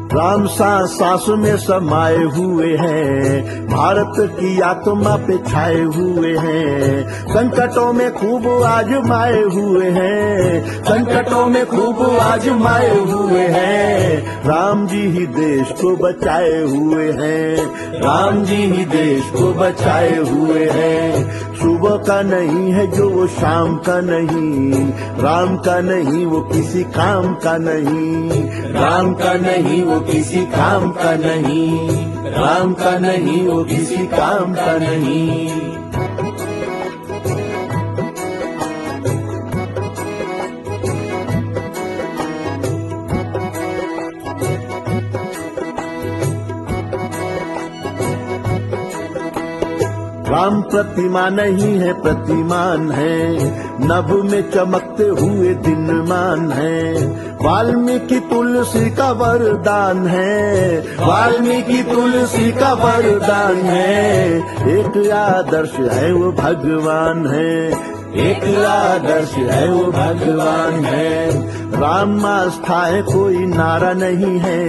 राम सांस में समाये हुए हैं, भारत की आत्मा पे छाए हुए हैं। संकटों में खूब आजमाए हुए हैं, संकटों में खूब आजमाए हुए हैं। राम जी ही देश को बचाए हुए हैं, राम जी ही देश को बचाए हुए हैं। सुबह का नहीं है जो वो शाम का नहीं, राम का नहीं वो किसी काम का नहीं, राम का नहीं वो किसी काम का नहीं, राम का नहीं वो किसी काम का नहीं। राम प्रतिमा नहीं है प्रतिमान है, नभ में चमकते हुए दिनमान है। वाल्मीकि तुलसी का वरदान है, वाल्मीकि तुलसी का वरदान है। एक आदर्श है वो भगवान है, एक आदर्श है वो भगवान है। राम आस्था है कोई नारा नहीं है,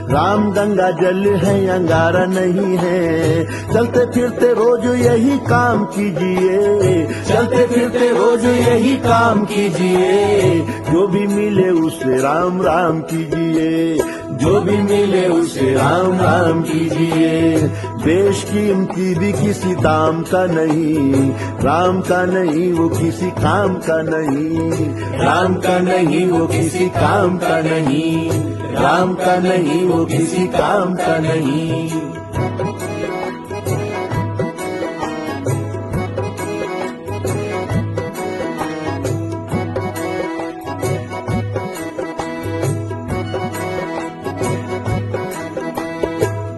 राम गंगा जल है अंगारा नहीं है। चलते फिरते रोज यही काम कीजिए, चलते फिरते रोज यही काम कीजिए। जो भी मिले उसे राम राम कीजिए, जो भी मिले उसे राम राम कीजिए। देश कीमती भी किसी दाम का नहीं, राम का नहीं वो किसी काम का नहीं, राम का नहीं वो किसी काम का नहीं, राम का नहीं वो किसी काम का नहीं।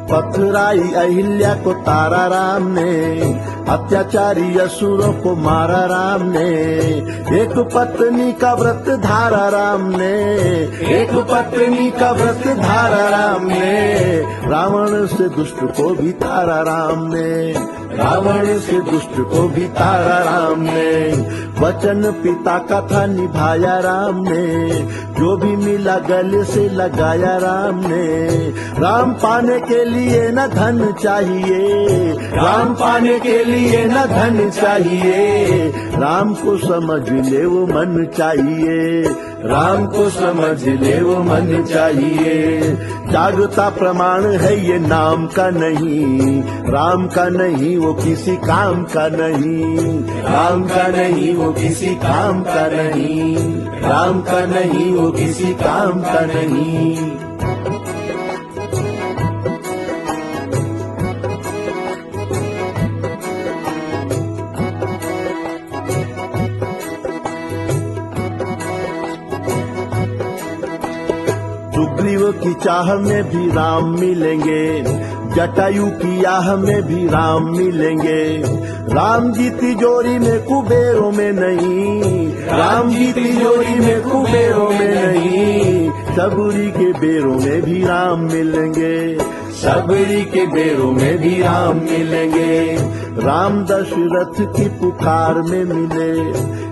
पथराई अहिल्या को तारा राम ने, अत्याचारी असुरों को मारा राम ने। एक पत्नी का व्रत धारा राम ने, एक पत्नी का व्रत धारा राम ने। रावण से दुष्ट को भी तारा राम ने, रावण से दुष्ट को भी तारा राम ने। वचन पिता का था निभाया राम ने, जो भी मिला गले से लगाया राम ने। राम पाने के लिए न धन चाहिए, राम पाने के लिए न धन चाहिए। राम को समझ ले वो मन चाहिए, राम को समझ ले वो मन चाहिए। जागता प्रमाण है ये नाम का नहीं, राम का नहीं वो किसी काम का नहीं, राम का नहीं वो किसी काम का नहीं, राम का नहीं वो किसी काम का नहीं। सुग्रीव की चाह में भी राम मिलेंगे, जटायु की आह में भी राम मिलेंगे। राम जी तिजोरी में कुबेरों में नहीं, राम जी तिजोरी में कुबेरों में नहीं। सबरी के बेरों में भी राम मिलेंगे, सबरी के बेरों में भी राम मिलेंगे। राम दशरथ की पुकार में मिले,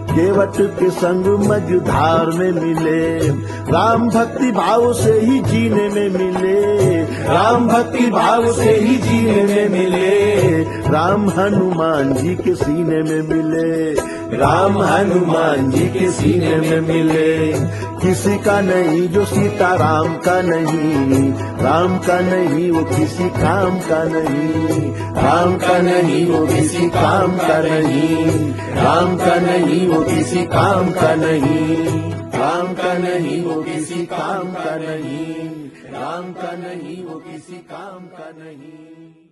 केवट के संग मझधार में मिले। राम भक्ति भाव से ही जीने में मिले, राम भक्ति भाव से ही जीने में मिले। राम हनुमान जी के सीने में मिले, राम हनुमान जी के सीने में मिले। किसी का नहीं जो सीता राम का नहीं, राम का नहीं वो किसी काम का नहीं, राम का नहीं वो किसी काम का नहीं, राम का नहीं वो किसी काम का नहीं, राम का नहीं वो किसी काम का नहीं, राम का नहीं वो किसी काम का नहीं।